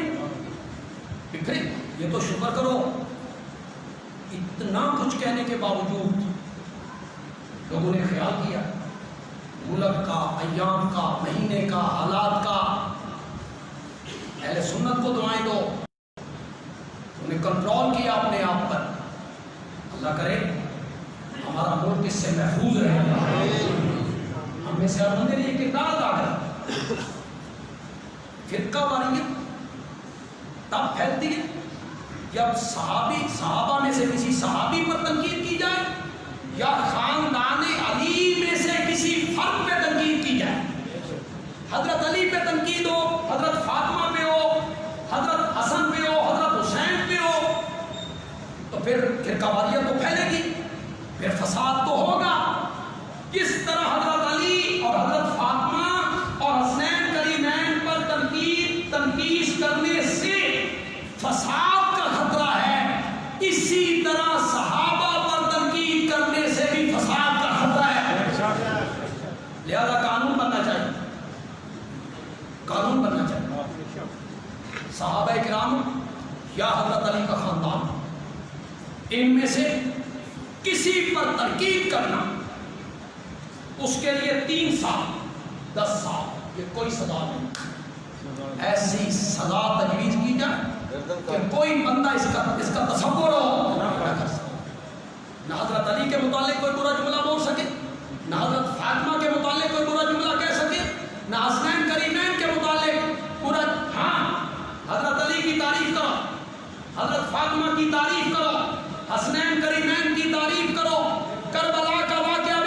بکھرے. یہ تو شکر کرو اتنا کچھ کہنے کے باوجود لوگوں نے خیال کیا ملک کا, ایام کا, مہینے کا, حالات کا. اہل سنت کو دعائیں دو, انہیں کنٹرول کیا اپنے آپ پر. اللہ کرے ہمارا ملک اس سے محفوظ رہے. ہم میں سے ہر بندے نے یہ کردار ادا کرا. فرقہ واریت تب پھیلتی ہے جب صحابہ میں سے کسی صحابی پر تنقید کی جائے یا خاندان علی میں سے کسی فرد پہ تنقید کی جائے. حضرت علی پہ تنقید ہو, حضرت فاطمہ پہ ہو, حضرت حسن پہ ہو, حضرت حسین پہ ہو, تو پھر فرقہ واریت تو پھیلے گی, پھر فساد تو ہوگا. کس طرح حضرت علی اور حضرت فاطمہ اور حسین کریمین پر تنقید کرنے سے فساد کا خطرہ ہے, اسی طرح صحابہ پر تنقید کرنے سے بھی فساد کا خطرہ ہے. لہذا قانون بننا چاہیے, قانون بننا چاہیے. صحابہ کرام یا حضرت علی کا خاندان, ان میں سے کسی پر تنقید کرنا, اس کے لیے 3 سال 10 سال یہ کوئی سزا نہیں. ایسی سزا تجویز کی جائے کہ کوئی بندہ اس کا تصور ہو نہ کر سکے. نہ حضرت علی کے متعلق کوئی برا جملہ بول سکے, نہ حضرت فاطمہ کے متعلق کوئی برا جملہ کہہ سکے, نہ حسنین کریمین کے متعلق برا. ہاں حضرت علی کی تعریف کرو, حضرت فاطمہ کی تعریف کرو, حسنین کریمین کی تعریف کرو, کربلا کا واقعہ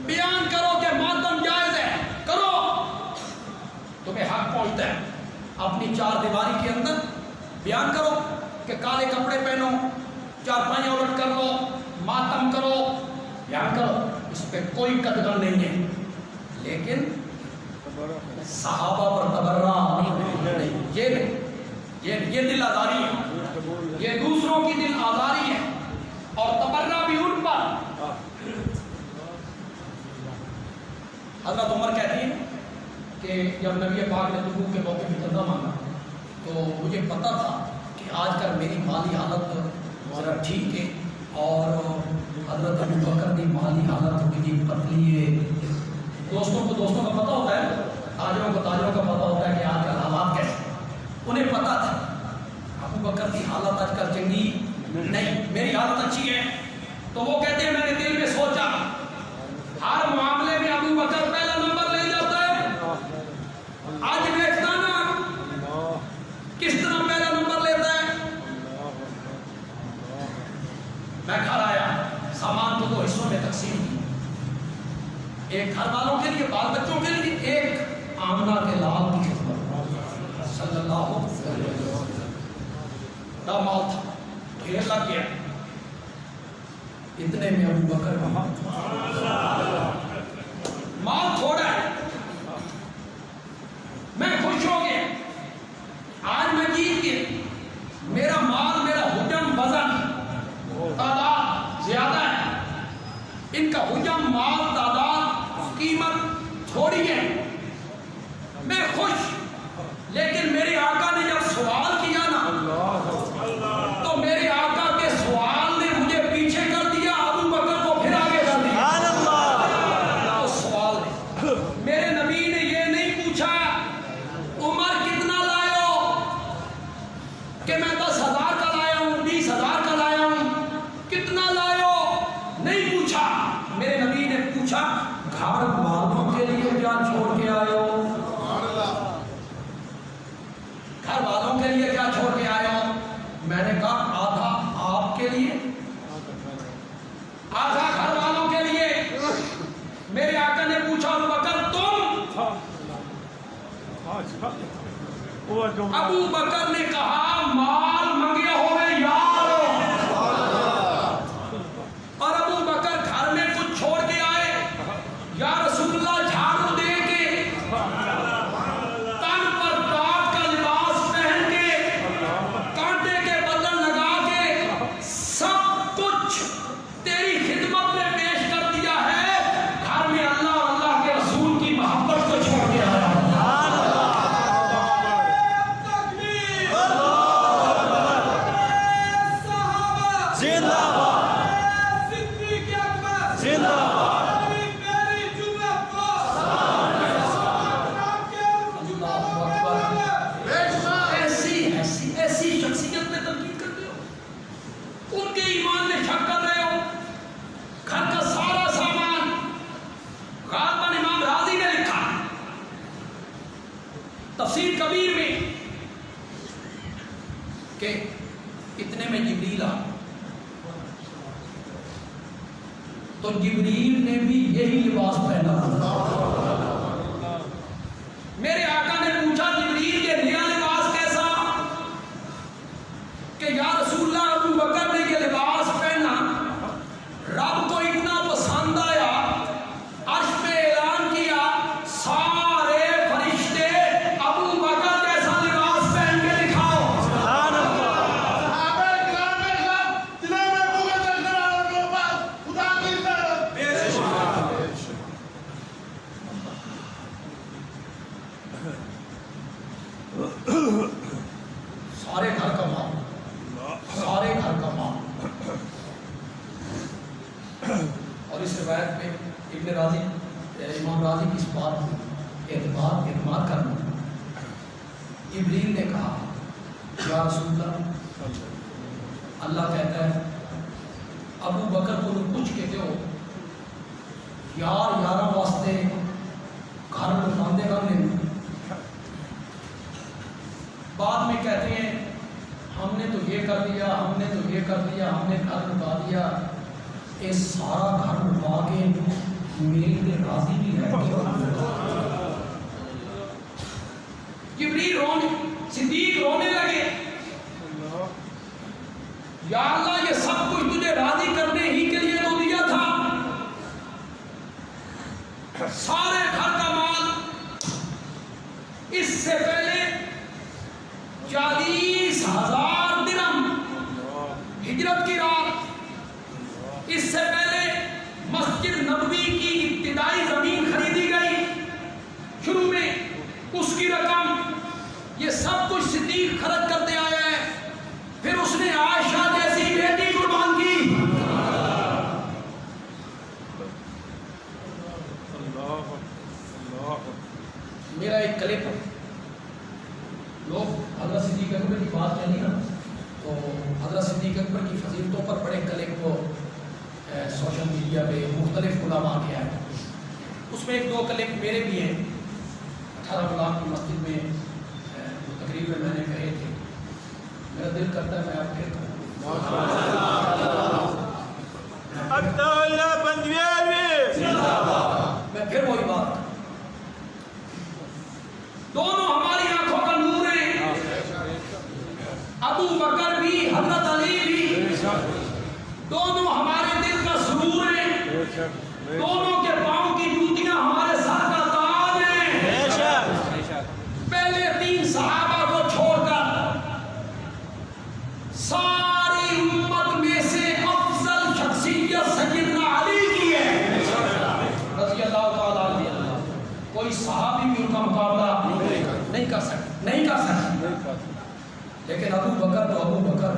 بیان کرو کہ ماتم جائز ہے, کرو, تمہیں حق پہنچتا ہے. اپنی 4 دیواری کے اندر بیان کرو کہ کالے کپڑے پہنو, 4 پائیں الٹ کر لو, ماتم کرو, بیان کرو, اس پہ کوئی قدغن نہیں ہے. لیکن صحابہ پر تبرہ نہیں, یہ نہیں, یہ دل آزاری ہے, یہ دوسروں کی دل آزاری ہے, اور تبرہ بھی ان پر. حضرت عمر کہتی ہیں کہ جب نبی پاک نے تبوک کے موقع پہ چندہ مانگا تو مجھے پتا تھا کہ آج کل میری مالی حالت ذرا ٹھیک ہے, اور حضرت ابو بکر کی مالی حالت تھوڑی پتلی ہے. دوستوں کو دوستوں کا پتہ ہوتا ہے, تاجروں کو تاجروں کا پتہ ہوتا ہے کہ آج کل حالات کیسے. انہیں پتا تھا ابو بکر کی حالت آج کل چنگی نہیں, میری حالت اچھی ہے. تو وہ کہتے ہیں میں نے دل میں سوچا ہر معاملے میں ابو بکر پہلا نمبر لے جاتا ہے. آج دیکھتا نا کس طرح پہلا نمبر لیتا ہے. میں گھر آیا, سامان کو 2 حصوں میں تقسیم کی, ایک گھر والوں کے لیے, بال بچوں کے لیے, ایک آمنہ کے لال کی خدمت صلی اللہ علیہ وسلم. مال تھا, ڈھیر لگ گیا. اتنے میں ابو بکر مال تھوڑا ہے, میں خوش ہو گیا, آج میں جیت گیا. میرا مال, میرا حجم, وزن, تعداد زیادہ ہے, ان کا حجم, مال, تعداد, قیمت تھوڑی ہے. میں خوش. لیکن میرے آقا نے جب سوال کیا نا, تو میرے آقا کے سوال نے مجھے پیچھے کر دیا, ابو بکر کو پھر آگے کر دیا. کے اتنے میں جبریل آ، تو جبریل نے بھی یہی لباس پہنا تھا۔ میرے آقا نے پوچھا جبریل یہ نیا لباس کیسا؟ کہ یا رسول اللہ ابو بکر نے یہ لباس پہنا، رب کو اتنا پسند آیا، عرش پہ اعلان کیا سارے فرشتے ابو بکر جیسا لباس پہن کے دکھاؤ۔ سبحان اللہ۔ سارے گھر کا مال، سارے گھر کا مال۔ اور اس روایت میں ابن راضی، امام راضی کی اس بات کو اعتماد کرنا، جبریل نے کہا یا رسول اللہ، اللہ کہتا ہے ابو بکر کو پوچھ کے دو یار یارہ واسطے گھر بتاندے گا نہیں۔ بعد میں کہتے ہیں ہم نے تو یہ کر دیا، ہم نے تو یہ کر دیا، ہم نے گھر لٹا دیا، یہ سارا گھر لٹا کے میرے لیے راضی بھی ہے۔ جبریل رونے، صدیق رونے لگے، یا اللہ یہ سب کچھ تجھے راضی کرنے ہی کے لیے تو دیا تھا، سارے گھر کا مال، اس سے پہلے 40,000 درہم ہجرت کی رات، اس سے پہلے مسجد نبوی کی ابتدائی زمین خریدی گئی شروع میں، اس کی رقم، یہ سب کچھ صدیق خرچ کرتے آیا ہے، پھر اس نے عائشہ جیسی بیٹی قربان کی۔ میرا ایک کلپ، لوگ حضرت صدیق اکبر کی بات چلی نا، تو حضرت صدیق اکبر کی فضیلتوں پر بڑے کلپ سوشل میڈیا پہ مختلف علماء کے آئے، اس میں ایک دو کلپ میرے بھی ہیں۔ 18 بلاک کی مسجد میں تقریر میں میں نے کہے تھے، میرا دل کرتا ہے میں آپ پھر کہوں، میں پھر وہی بات، دونوں ہماری آنکھوں کا نور ہیں، ابو بکر بھی حضرت علی بھی، دونوں ہمارے دل کا سرور ہیں، دونوں کے پاؤں کی جوتیاں ہمارے سر کا تاج ہیں۔ پہلے 3 صحابہ کو چھوڑ کر ساری امت میں سے افضل شخصیت سیدنا علی کی ہے رضی اللہ تعالیٰ عنہ، کوئی صحابی بھی ان کا مقابلہ نہیں کر سکتا، لیکن ابو بکر تو ابو بکر،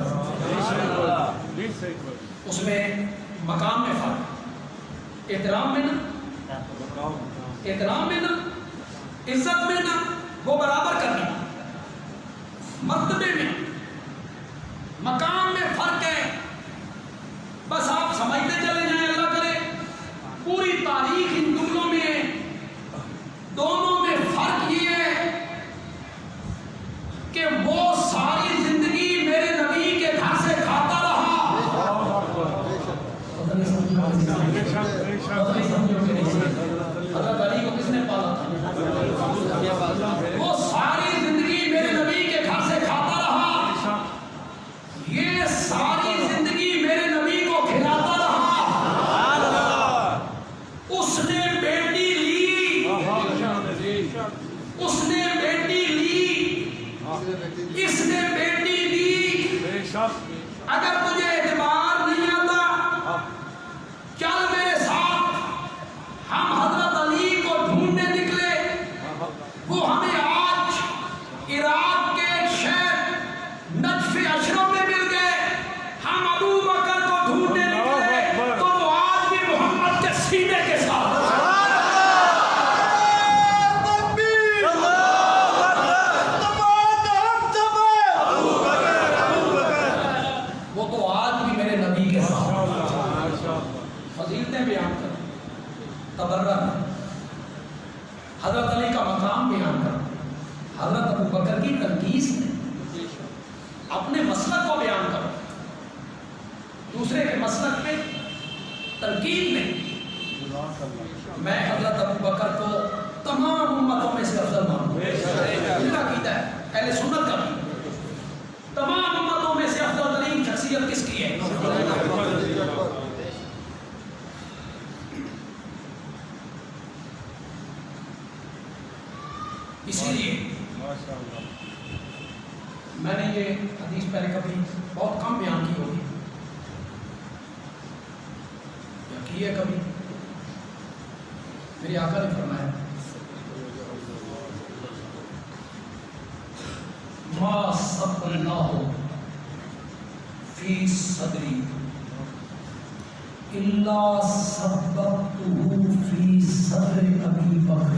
اس میں مقام میں فرق، احترام میں نہ، احترام میں نہ، عزت میں نہ، وہ برابر کرنا، مرتبے میں، مقام میں فرق ہے، بس آپ سمجھتے چلے جائیں، اللہ کرے پوری تاریخ ان جملوں میں ہے، دونوں میں فرق یہ ہے کہ وہ ساری زندگی میرے نبی کے گھر سے کھاتا رہا، حضرت علی کو کس نے پالا تھا؟ وہ ساری زندگی میرے نبی کے گھر سے کھاتا رہا، یہ ساری زندگی میرے نبی کو کھلاتا رہا، اس نے بیٹی لی، اس نے بیٹی لی، اس نے بیٹی لی، اگر تجھے اعتبار نہیں آتا چل میرے ساتھ، ہم حضرت علی کو ڈھونڈنے نکلے، وہ ہمیں آج عراق کے ایک شہر نجف اشرف میں مل گئے، ہم ابو بکر کو ڈھونڈنے نکلے تو وہ آج بھی محمد کے سینے کے ساتھ، وہ تو آج مسلک پہ تنقید نہیں. میں حضرت ابو بکر کو تمام امتوں میں سے افضل مانوں. ان کا عقیدہ ہے اہل سنت کا بھی. تمام امتوں میں سے افضل ترین شخصیت کس کی ہے؟ اسی لیے میں نے یہ حدیث پہلے کبھی بہت کم بیان کی ہوگی یا کی ہے کبھی. میرے آقا نے فرمایا ما سب اللہ فی صدری الا سبقتہ فی صدر ابی بکر.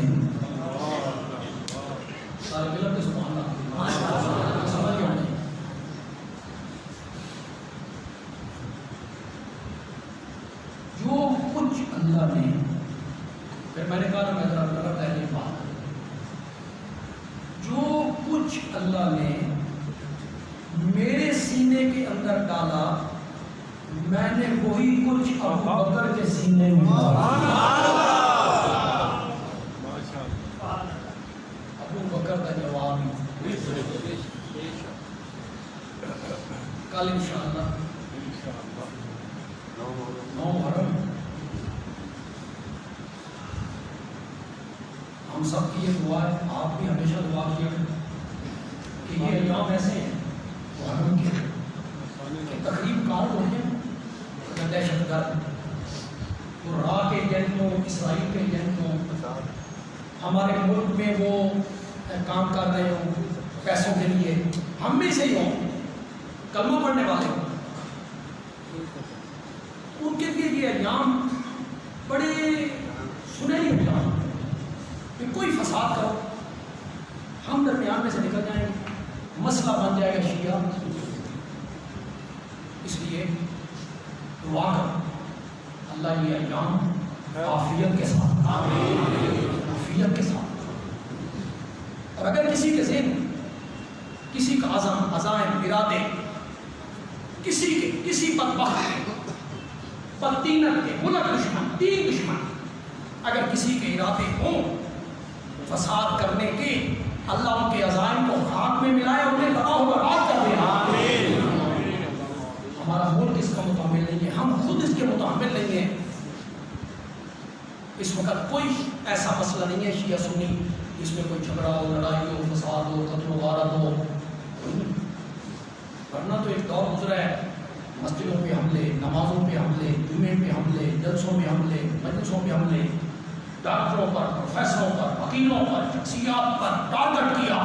سارے ملک سبحان اللہ سمجھ گئے. جو کچھ اللہ نے، پھر میں نے کہا نا میں ذرا لگا پہلی بات، جو کچھ اللہ نے میرے سینے کے اندر ڈالا میں نے وہی کچھ ابو بکر کے سینے میں ڈالا. ابو بکر کا جواب کل انشاءاللہ 9 محرم ہم سب کی یہ دعا ہے، آپ بھی ہمیشہ دعا کیا کہ یہ ایام ایسے ہیں محرم کے کہ تقریب کار ہوتے ہیں اگر دہشت گرد تو راہ کے ایجنٹوں، اسرائیل کے ایجنٹوں ہمارے ملک میں وہ کام کر رہے ہوں پیسوں کے لیے، ہم میں سے ہی ہوں کلمہ پڑھنے والے ہوں، ان کے لیے یہ ایام بڑے سنہری ایام کہ کوئی فساد کرو ہم درمیان میں سے نکل جائیں گے، مسئلہ بن جائے گا شیعہ. اس لیے دعا کرو اللہ یہ ایام عافیت کے ساتھ عافیت کے ساتھ. اور اگر کسی کے ذہن، کسی کا عزم، عزائم، ارادے، کسی بدبخت کے، بددینت کے، ملک دشمن، دین دشمن اگر کسی کے ارادے ہوں فساد کرنے کے، اللہ ان کے عزائم کو خاک میں ملائے، انہیں تباہ و برباد کر دے. ہمارا ملک اس کا متحمل نہیں ہے، ہم خود اس کے متحمل نہیں ہیں. اس وقت کوئی ایسا مسئلہ نہیں ہے شیعہ سنی جس میں کوئی جھگڑا ہو، لڑائی ہو، فساد ہو، قتل و غارت ہو. ورنہ تو ایک دور گزرا ہے مسجدوں پہ حملے، نمازوں پہ حملے، جمعے پہ حملے، جلسوں میں حملے، مجلسوں پہ حملے، ڈاکٹروں پر، پروفیسروں پر، وکیلوں پر، شخصیات پر ٹارگٹ کیا.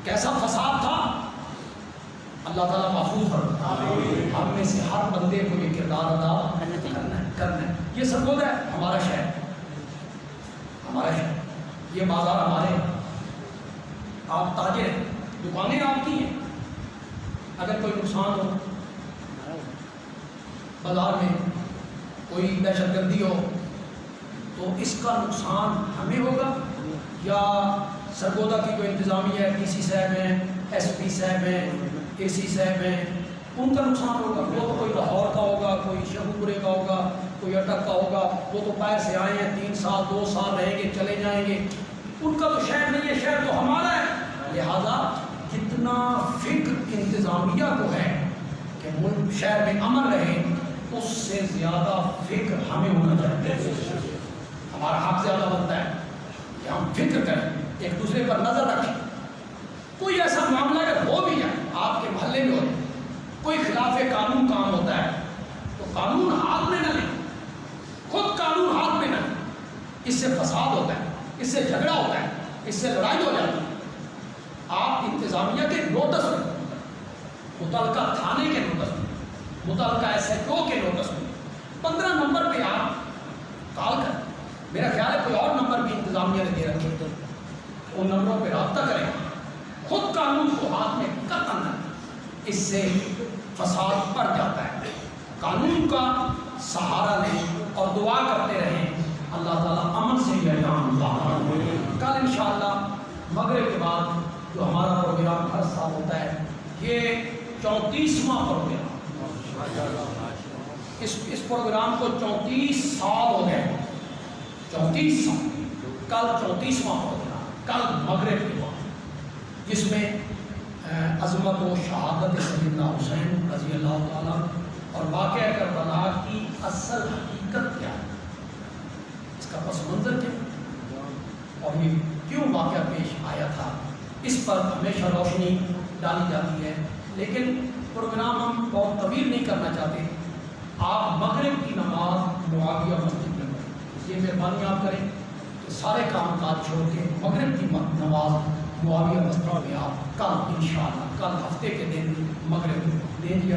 کیسا فساد تھا اللہ تعالیٰ محفوظ فرمائے. ہم میں سے ہر بندے کو یہ کردار ادا کرنا ہے. یہ سرگود ہے ہمارا شہر، ہمارا شہر، یہ بازار ہمارے، آپ تاجر، دکانیں آپ کی ہیں. اگر کوئی نقصان ہو بازار میں، کوئی دہشت گردی ہو تو اس کا نقصان ہمیں ہوگا یا سرگودا کی کوئی انتظامیہ ہے، ڈی سی صاحب ہیں، ایس پی صاحب ہیں، اے سی صاحب ہیں، ان کا نقصان ہوگا. وہ تو کوئی لاہور کا ہوگا، کوئی شہپورے کا ہوگا، کوئی اٹک کا ہوگا. وہ تو باہر سے آئے ہیں، 3 سال 2 سال رہیں گے، چلے جائیں گے. ان کا تو شہر نہیں ہے، شہر تو ہمارا ہے. لہذا جتنا فکر انتظامیہ کو ہے کہ ملک شہر میں امن رہے، اس سے زیادہ فکر ہمیں ہونا چاہیے. ہمارا حق زیادہ بنتا ہے کہ ہم فکر کریں، ایک دوسرے پر نظر رکھیں. کوئی ایسا معاملہ اگر ہو بھی جائے آپ کے محلے میں ہو، کوئی خلاف قانون کام ہوتا ہے تو قانون ہاتھ میں نہ لیں، خود قانون ہاتھ میں نہ لیں. اس سے فساد ہوتا ہے، اس سے جھگڑا ہوتا ہے، اس سے لڑائی ہو جاتی ہے. آپ انتظامیہ کے نوٹس میں، متعلقہ تھانے کے نوٹس میں، متعلقہ ایس ایچ او کے نوٹس میں 15 نمبر پہ آپ کال کریں. میرا خیال ہے کوئی اور نمبر بھی انتظامیہ نے دے رکھے، ان نمبروں پہ رابطہ کریں. خود قانون کو ہاتھ میں قطعاً نہ لیں، اس سے فساد بڑھ جاتا ہے. قانون کا سہارا لیں اور دعا کرتے رہیں اللہ تعالیٰ امن سے یہ ایام باہر. کل انشاءاللہ مغرب کے بعد جو ہمارا پروگرام ہر سال ہوتا ہے، یہ 34واں پروگرام اس پروگرام کو 34 سال ہو گئے، 34 سال، کل 34واں پروگرام، کل مغرب کے وقت، جس میں عظمت و شہادت سیدنا حسین رضی اللہ تعالیٰ اور واقعہ کربلا کی اصل حقیقت کیا ہے، اس کا پس منظر کیا اور یہ کیوں واقعہ پیش آیا تھا، اس پر ہمیشہ روشنی ڈالی جاتی ہے۔ لیکن پروگرام ہم بہت طویل نہیں کرنا چاہتے، آپ مغرب کی نماز معاویہ مسجد میں پڑھیں، یہ مہربانی آپ کریں کہ سارے کام کاج چھوڑ کے مغرب کی نماز معاویہ مسجد میں آپ کل انشاءاللہ کل ہفتے کے دن مغرب دیں گے۔